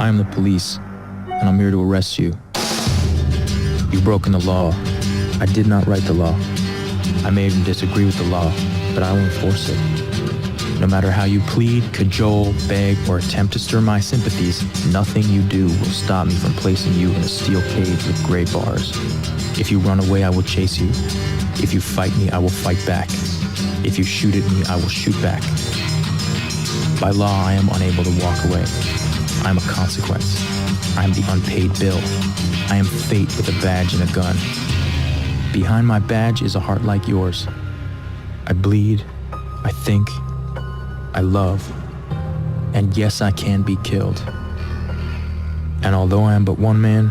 I am the police, and I'm here to arrest you. You've broken the law. I did not write the law. I may even disagree with the law, but I will enforce it. No matter how you plead, cajole, beg, or attempt to stir my sympathies, nothing you do will stop me from placing you in a steel cage with gray bars. If you run away, I will chase you. If you fight me, I will fight back. If you shoot at me, I will shoot back. By law, I am unable to walk away. I am a consequence. I am the unpaid bill. I am fate with a badge and a gun. Behind my badge is a heart like yours. I bleed, I think, I love, and yes, I can be killed. And although I am but one man,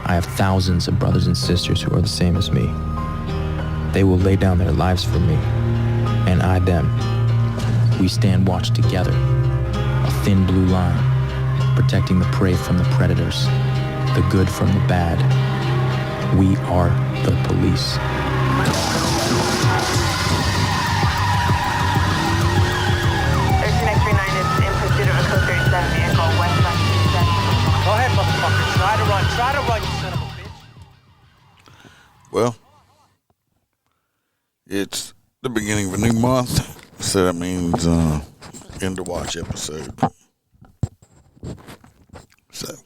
I have thousands of brothers and sisters who are the same as me. They will lay down their lives for me, and I them. We stand watch together, a thin blue line, protecting the prey from the predators, the good from the bad. We are the police. Go ahead, motherfucker. Try to run, you son of a bitch. Well, it's the beginning of a new month, so that means end of watch episode. So, a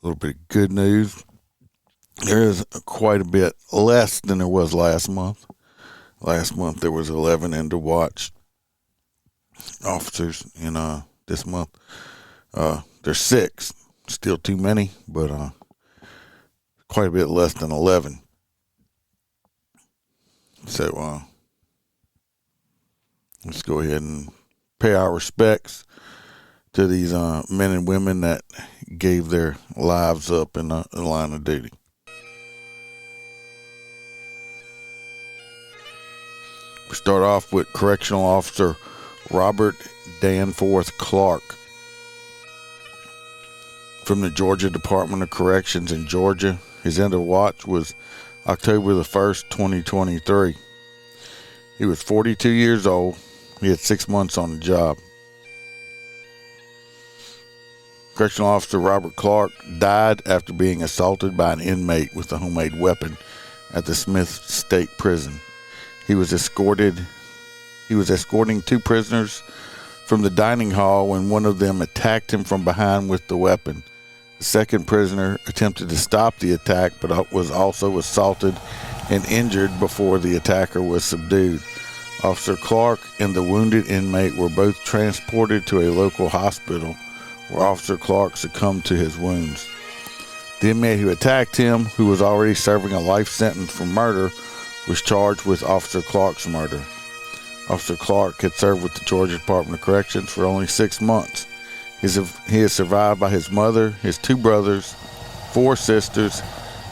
little bit of good news. There is quite a bit less than there was last month. Last month there was 11 end of watch officers. In this month there's 6. Still too many, but quite a bit less than 11. So let's go ahead and pay our respects to these men and women that gave their lives up in the line of duty. We start off with Correctional Officer Robert Danforth Clark from the Georgia Department of Corrections in Georgia. His end of watch was October the 1st, 2023. He was 42 years old. He had 6 months on the job. Correctional Officer Robert Clark died after being assaulted by an inmate with a homemade weapon at the Smith State Prison. He was escorting 2 prisoners from the dining hall when one of them attacked him from behind with the weapon. The second prisoner attempted to stop the attack, but was also assaulted and injured before the attacker was subdued. Officer Clark and the wounded inmate were both transported to a local hospital, where Officer Clark succumbed to his wounds. The inmate who attacked him, who was already serving a life sentence for murder, was charged with Officer Clark's murder. Officer Clark had served with the Georgia Department of Corrections for only 6 months. He is survived by his mother, his 2 brothers, 4 sisters,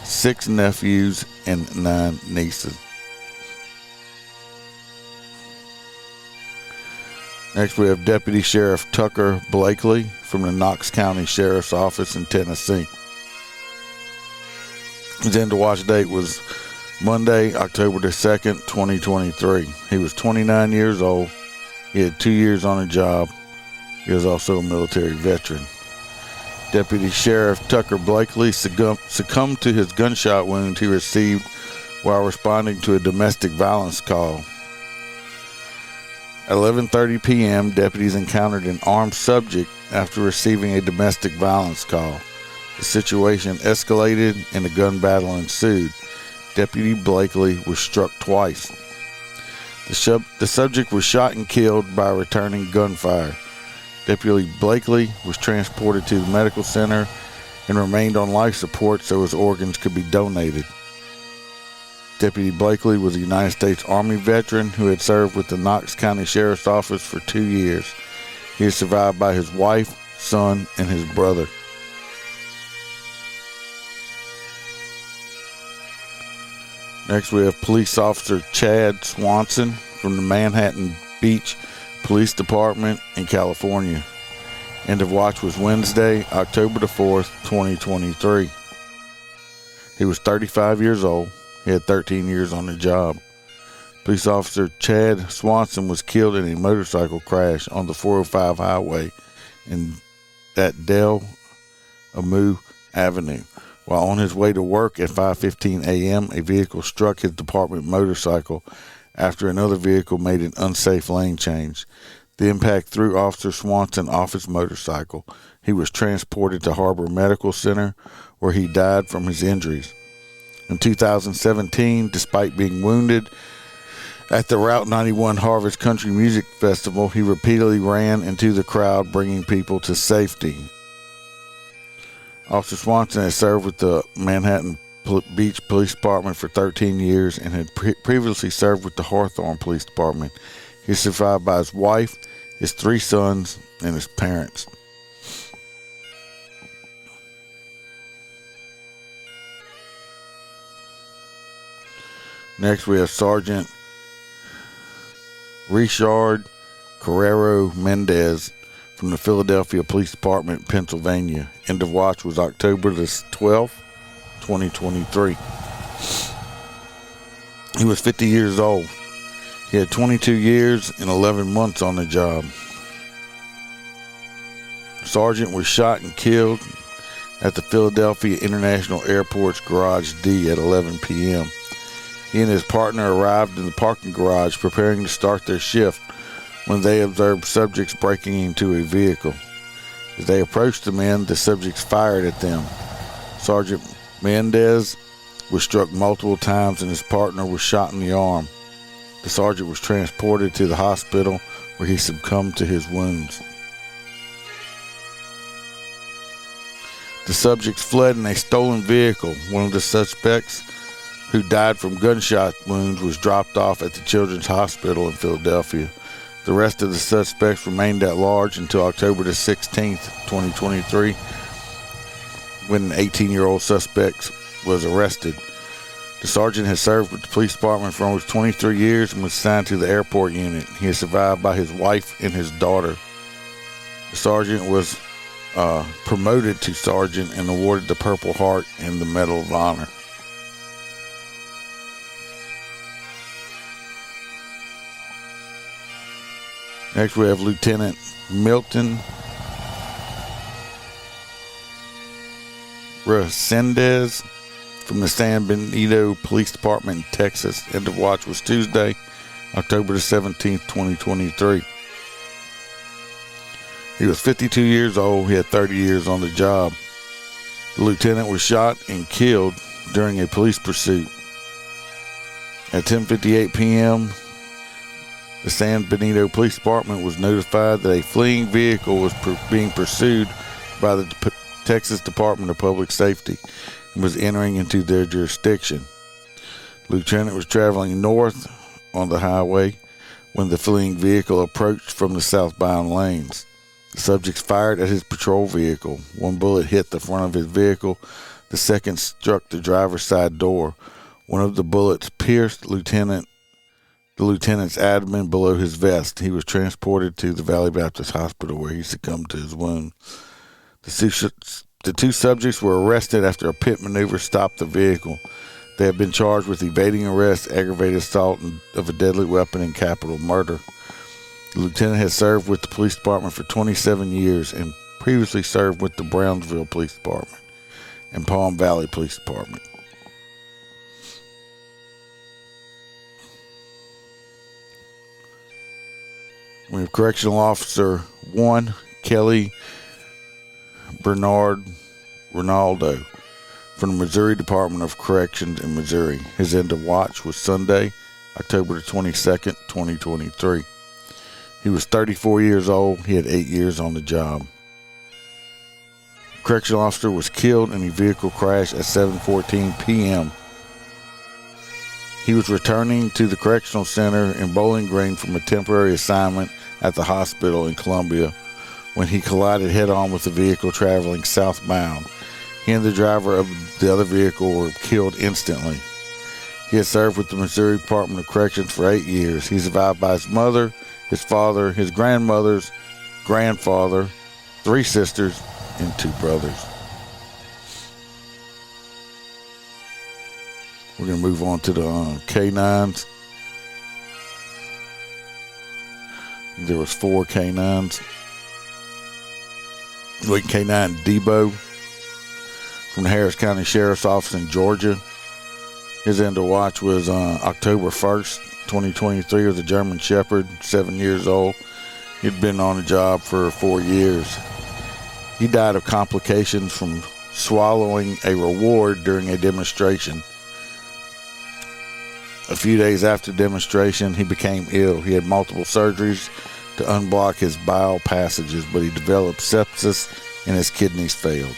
6 nephews, and 9 nieces. Next, we have Deputy Sheriff Tucker Blakely from the Knox County Sheriff's Office in Tennessee. His end of watch date was Monday, October the 2nd, 2023. He was 29 years old. He had 2 years on the job. He was also a military veteran. Deputy Sheriff Tucker Blakely succumbed to his gunshot wound he received while responding to a domestic violence call. At 11:30 p.m., deputies encountered an armed subject after receiving a domestic violence call. The situation escalated and a gun battle ensued. Deputy Blakely was struck twice. The subject was shot and killed by returning gunfire. Deputy Blakely was transported to the medical center and remained on life support so his organs could be donated. Deputy Blakely was a United States Army veteran who had served with the Knox County Sheriff's Office for 2 years. He is survived by his wife, son, and his brother. Next, we have Police Officer Chad Swanson from the Manhattan Beach Police Department in California. End of watch was Wednesday, October the 4th, 2023. He was 35 years old. He had 13 years on the job. Police officer Chad Swanson was killed in a motorcycle crash on the 405 highway at Del Amu Avenue. While on his way to work at 5:15 a.m., a vehicle struck his department motorcycle after another vehicle made an unsafe lane change. The impact threw Officer Swanson off his motorcycle. He was transported to Harbor Medical Center, where he died from his injuries. In 2017, despite being wounded at the Route 91 Harvest Country Music Festival, he repeatedly ran into the crowd, bringing people to safety. Officer Swanson had served with the Manhattan Beach Police Department for 13 years and had previously served with the Hawthorne Police Department. He is survived by his wife, his 3 sons, and his parents. Next, we have Sergeant Richard Carrero Mendez from the Philadelphia Police Department, Pennsylvania. End of watch was October the 12th, 2023. He was 50 years old. He had 22 years and 11 months on the job. Sergeant was shot and killed at the Philadelphia International Airport's Garage D at 11 p.m. He and his partner arrived in the parking garage preparing to start their shift when they observed subjects breaking into a vehicle. As they approached the men, the subjects fired at them. Sergeant Mendez was struck multiple times and his partner was shot in the arm. The sergeant was transported to the hospital where he succumbed to his wounds. The subjects fled in a stolen vehicle. One of the suspects, who died from gunshot wounds, was dropped off at the Children's Hospital in Philadelphia. The rest of the suspects remained at large until October the 16th, 2023, when an 18-year-old suspect was arrested. The sergeant has served with the police department for almost 23 years and was assigned to the airport unit. He is survived by his wife and his daughter. The sergeant was promoted to sergeant and awarded the Purple Heart and the Medal of Honor. Next, we have Lieutenant Milton Resendez from the San Benito Police Department in Texas. End of watch was Tuesday, October the 17th, 2023. He was 52 years old. He had 30 years on the job. The lieutenant was shot and killed during a police pursuit. At 10:58 p.m., the San Benito Police Department was notified that a fleeing vehicle was being pursued by the Texas Department of Public Safety and was entering into their jurisdiction. The lieutenant was traveling north on the highway when the fleeing vehicle approached from the southbound lanes. The subjects fired at his patrol vehicle. One bullet hit the front of his vehicle. The second struck the driver's side door. One of the bullets pierced the lieutenant's abdomen below his vest. He was transported to the Valley Baptist Hospital where he succumbed to his wound. The 2 subjects were arrested after a pit maneuver stopped the vehicle. They have been charged with evading arrest, aggravated assault of a deadly weapon, and capital murder. The lieutenant has served with the police department for 27 years and previously served with the Brownsville Police Department and Palm Valley Police Department. We have Correctional Officer 1, Kelly Bernard Ronaldo from the Missouri Department of Corrections in Missouri. His end of watch was Sunday, October the 22nd, 2023. He was 34 years old. He had 8 years on the job. Correctional officer was killed in a vehicle crash at 7:14 p.m. He was returning to the Correctional Center in Bowling Green from a temporary assignment at the hospital in Columbia when he collided head-on with a vehicle traveling southbound. He and the driver of the other vehicle were killed instantly. He had served with the Missouri Department of Corrections for 8 years. He's survived by his mother, his father, his grandmother's grandfather, 3 sisters, and 2 brothers. We're going to move on to the K9s. There was 4 canines. Like K9 Debo from the Harris County Sheriff's Office in Georgia. His end of watch was October 1st, 2023. It was a German Shepherd, 7 years old. He'd been on the job for 4 years. He died of complications from swallowing a reward during a demonstration. A few days after the demonstration, he became ill. He had multiple surgeries to unblock his bile passages, but he developed sepsis and his kidneys failed.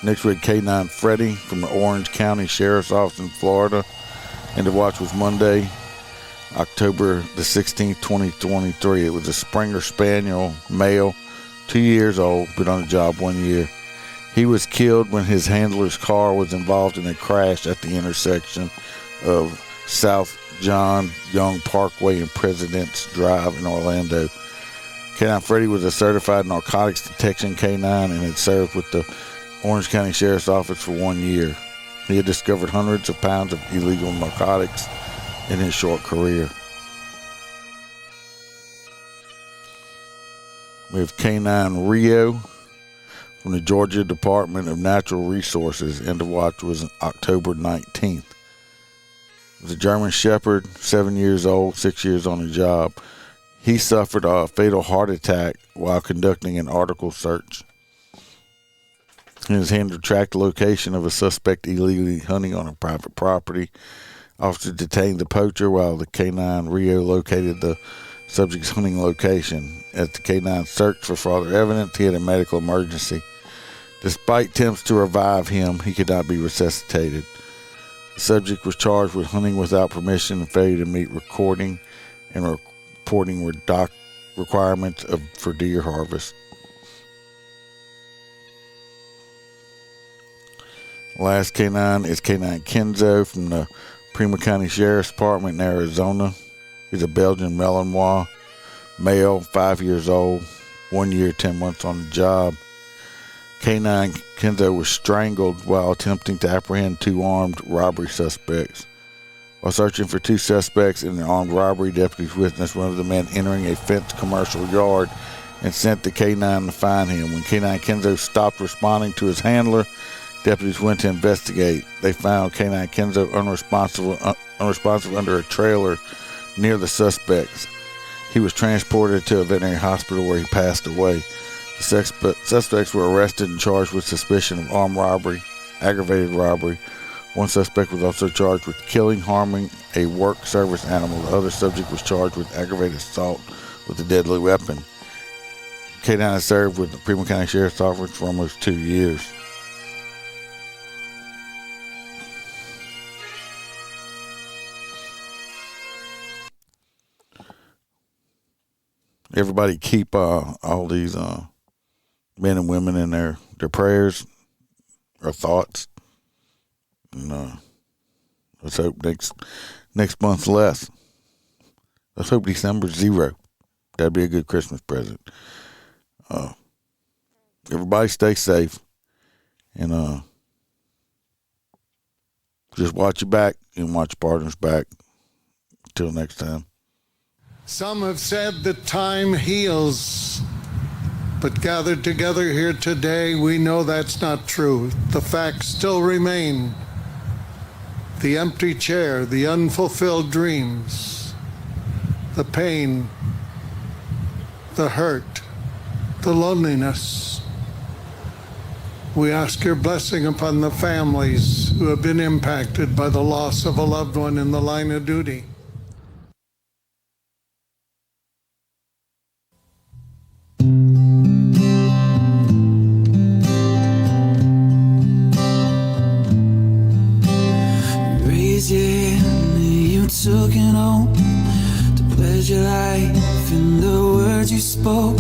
Next we had K9 Freddy from the Orange County Sheriff's Office in Florida. And the watch was Monday, October the 16th, 2023. It was a Springer Spaniel male, 2 years old, been on the job 1 year. He was killed when his handler's car was involved in a crash at the intersection of South John Young Parkway and President's Drive in Orlando. K9 Freddy was a certified narcotics detection K9 and had served with the Orange County Sheriff's Office for 1 year. He had discovered hundreds of pounds of illegal narcotics in his short career. We have K9 Rio from the Georgia Department of Natural Resources. End of watch was October 19th. It was a German Shepherd, 7 years old, 6 years on the job. He suffered a fatal heart attack while conducting an article search. His handler tracked the location of a suspect illegally hunting on a private property. Officers detained the poacher while the K9 Rio located the subject's hunting location. As the K9 searched for further evidence, he had a medical emergency. Despite attempts to revive him, he could not be resuscitated. The subject was charged with hunting without permission and failure to meet recording and reporting requirements for deer harvest. Last K9 is K9 Kenzo from the Prima County Sheriff's Department in Arizona. He's a Belgian Malinois male, 5 years old, 1 year, 10 months on the job. K9 Kenzo was strangled while attempting to apprehend 2 armed robbery suspects. While searching for 2 suspects in an armed robbery, deputies witnessed one of the men entering a fenced commercial yard and sent the K9 to find him. When K9 Kenzo stopped responding to his handler, deputies went to investigate. They found K9 Kenzo unresponsive under a trailer near the suspects. He was transported to a veterinary hospital where he passed away. The suspects were arrested and charged with suspicion of armed robbery, aggravated robbery. One suspect was also charged with killing, harming a work service animal. The other subject was charged with aggravated assault with a deadly weapon. K9 has served with the Prima County Sheriff's Office for almost 2 years. Everybody keep all these men and women in their prayers or thoughts. And let's hope next month's less. Let's hope December's 0. That'd be a good Christmas present. Everybody stay safe. And just watch your back and watch your partner's back. Until next time. Some have said that time heals, but gathered together here today, we know that's not true. The facts still remain. The empty chair, the unfulfilled dreams, the pain, the hurt, the loneliness. We ask your blessing upon the families who have been impacted by the loss of a loved one in the line of duty. Took it home to pledge your life in the words you spoke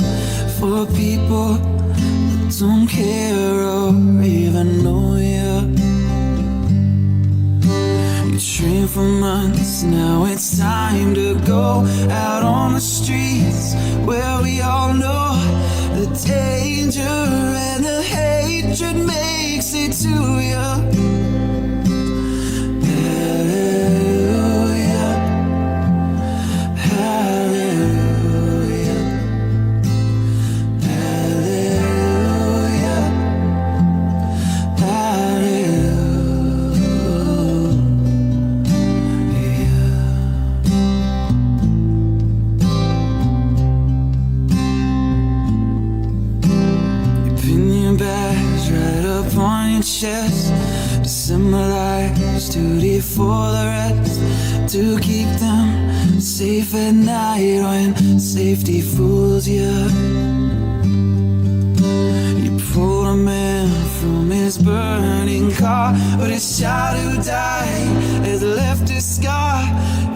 for people that don't care or even know you. You trained for months, now it's time to go out on the streets where we all know the danger and the hatred makes it to you. your chest to symbolize duty for the rest, to keep them safe at night when safety fools you. You pulled a man from his burning car, but his child who died has left a scar.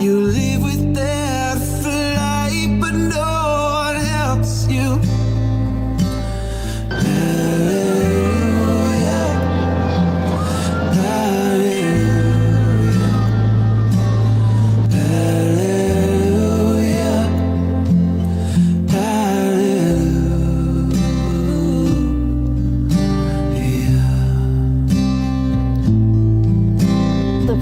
You live with that flight, but no one helps you.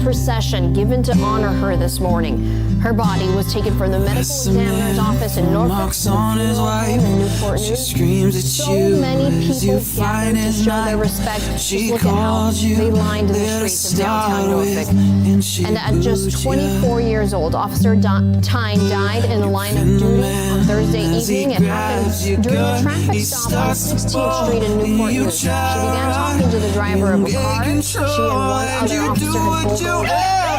Procession given to honor her this morning. Her body was taken from the medical examiner's office in Norfolk to the funeral home in Newport News. So many people gathered to show their respect. Just look at how they lined the streets of downtown Norfolk. And at just 24 years old, Officer Tyne died in the line of duty on Thursday evening. It happened during a traffic stop on 16th Street in Newport News. She began talking to the driver of a car. She and one other officer had pulled over.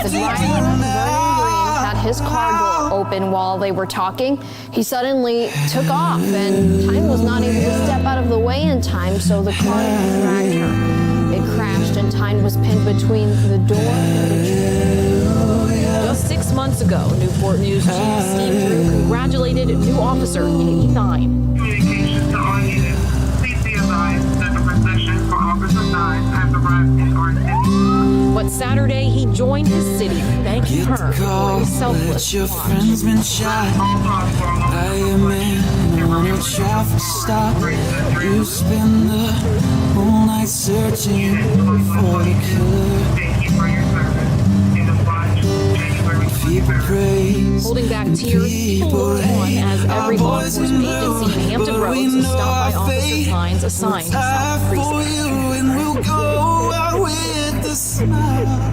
The driver, Vernon Green, had his car door open while they were talking. He suddenly took off, and Tyne was not able to step out of the way in time, so the car dragged her. It crashed, and Tyne was pinned between the door and the tree. Just 6 months ago, Newport News Chief Steve Drew congratulated new officer Katie Tyne. Communications to all units. Please be advised that the procession for Officer Tyne has arrived in our city. But Saturday, he joined his city, thanking her for his selfless your watch. friend's been shot by a man on a traffic stop. You spend the whole night searching for the killer. Thank you for your service in the watch. January 23rd. Holding back tears, people looked on as every law enforcement agency in Hampton Roads stopped by Officer Tyne's assigned South Precinct. And we'll go out with a smile.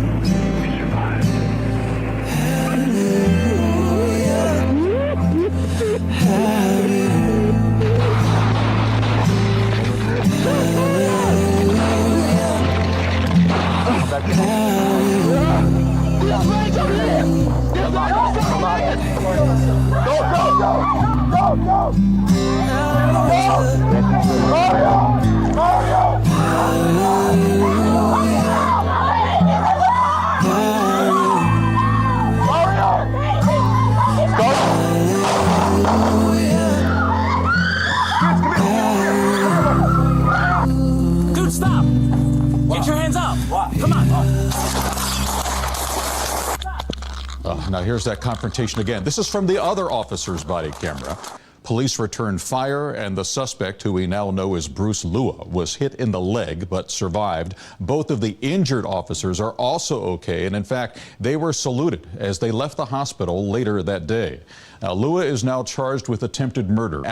Dude, stop! Get your hands up! Come on! Now here's that confrontation again. This is from the other officer's body camera. Police returned fire, and the suspect, who we now know as Bruce Lua, was hit in the leg but survived. Both of the injured officers are also okay, and in fact, they were saluted as they left the hospital later that day. Now, Lua is now charged with attempted murder.